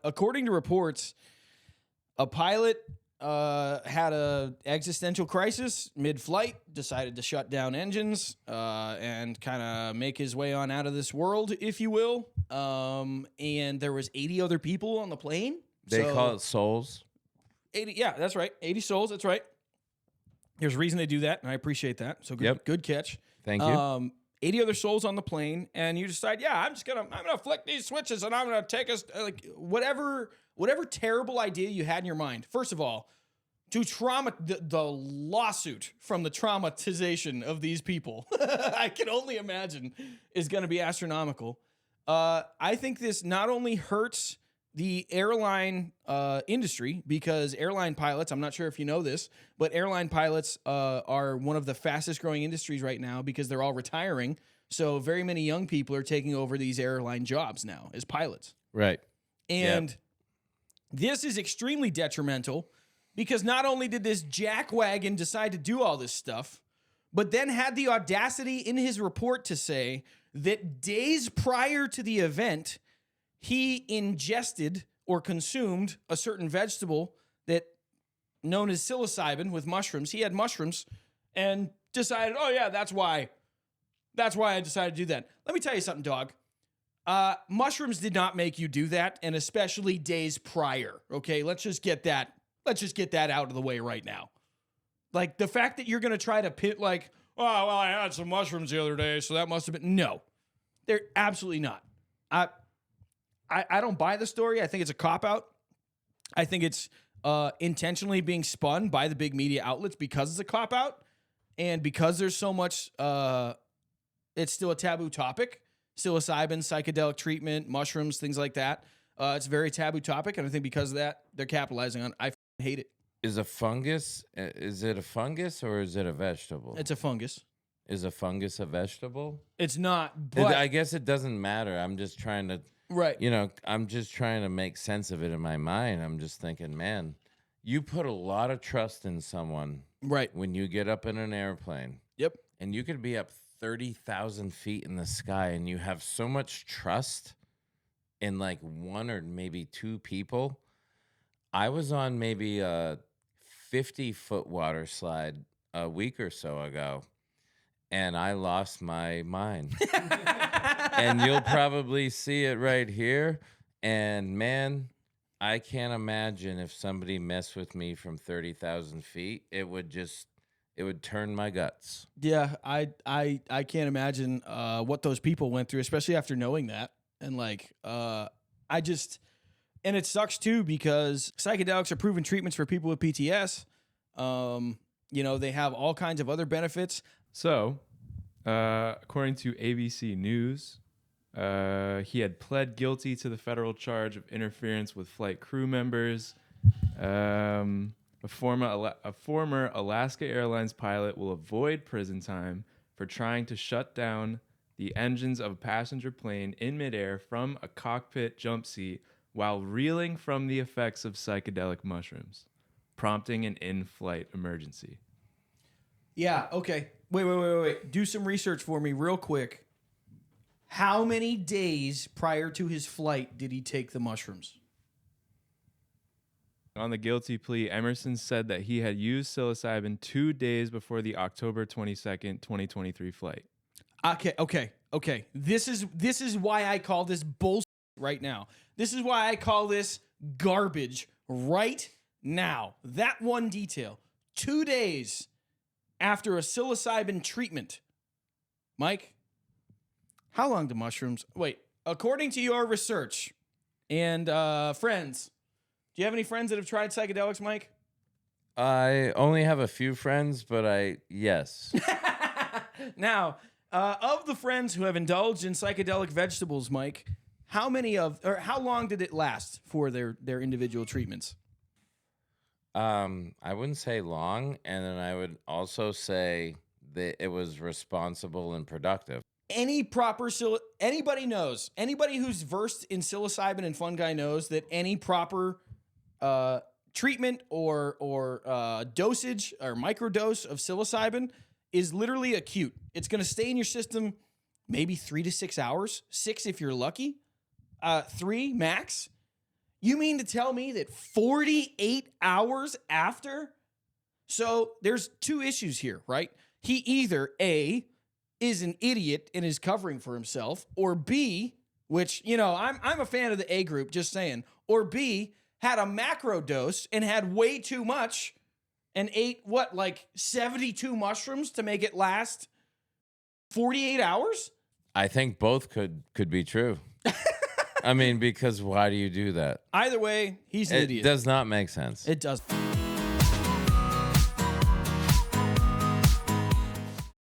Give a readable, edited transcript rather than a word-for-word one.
According to reports, a pilot had a existential crisis mid-flight, decided to shut down engines and kind of make his way on out of this world, if you will. And there was 80 other people on the plane. They call it souls. 80, yeah, that's right. 80 souls, that's right. There's a reason they do that, and I appreciate that. So good catch. Thank you. 80 other souls on the plane, and you decide, yeah, I'm gonna flick these switches, and I'm gonna take us like whatever terrible idea you had in your mind. First of all, to the lawsuit from the traumatization of these people, I can only imagine is going to be astronomical. I think this not only hurts the airline industry, because airline pilots, I'm not sure if you know this, but airline pilots are one of the fastest growing industries right now because they're all retiring. So very many young people are taking over these airline jobs now as pilots. Right. And this is extremely detrimental because not only did this jackwagon decide to do all this stuff, but then had the audacity in his report to say that days prior to the event, he ingested or consumed a certain vegetable that known as psilocybin with mushrooms. He had mushrooms and decided, oh yeah, that's why I decided to do that. Let me tell you something, dog. Mushrooms did not make you do that, and especially days prior. Okay, let's just get that out of the way right now. Like the fact that you're gonna try to pit like, oh well, I had some mushrooms the other day, so that must have been no. They're absolutely not. I don't buy the story. I think it's a cop-out. I think it's intentionally being spun by the big media outlets because it's a cop-out and because there's so much, it's still a taboo topic. Psilocybin, psychedelic treatment, mushrooms, things like that. It's a very taboo topic, and I think because of that, they're capitalizing on it. I hate it. Is it a fungus or is it a vegetable? It's a fungus. Is a fungus a vegetable? It's not, but I guess it doesn't matter. I'm just trying to... Right. I'm just trying to make sense of it in my mind. I'm just thinking, man, you put a lot of trust in someone. Right. When you get up in an airplane. Yep. And you could be up 30,000 feet in the sky and you have so much trust in like one or maybe two people. I was on maybe a 50-foot water slide a week or so ago, and I lost my mind. And you'll probably see it right here. And man, I can't imagine if somebody messed with me from 30,000 feet. It would turn my guts. Yeah, I can't imagine what those people went through, especially after knowing that. And like, and it sucks too because psychedelics are proven treatments for people with PTS. They have all kinds of other benefits. So, according to ABC News, he had pled guilty to the federal charge of interference with flight crew members. A former Alaska Airlines pilot will avoid prison time for trying to shut down the engines of a passenger plane in midair from a cockpit jump seat while reeling from the effects of psychedelic mushrooms, prompting an in-flight emergency. Yeah, okay. Wait. Do some research for me real quick. How many days prior to his flight did he take the mushrooms? On the guilty plea, Emerson said that he had used psilocybin 2 days before the October 22nd, 2023 flight. Okay. This is why I call this bullshit right now. This is why I call this garbage right now. That one detail. 2 days after a psilocybin treatment. Mike, how long do mushrooms... Wait, according to your research and friends, do you have any friends that have tried psychedelics, Mike? I only have a few friends, but yes. Now, of the friends who have indulged in psychedelic vegetables, Mike, how long did it last for their individual treatments? I wouldn't say long, and then I would also say that it was responsible and productive. Anybody knows, anybody who's versed in psilocybin and fungi knows that any proper treatment or dosage or microdose of psilocybin is literally acute. It's going to stay in your system maybe 3 to 6 hours, 6 if you're lucky, 3 max. You mean to tell me that 48 hours after? So there's two issues here, right? He either A, is an idiot and is covering for himself, or B, which, you know, I'm a fan of the A group, just saying, or B, had a macro dose and had way too much and ate what, like 72 mushrooms to make it last 48 hours? I think both could be true. I mean, because why do you do that? Either way, he's an It idiot. does not make sense. It does.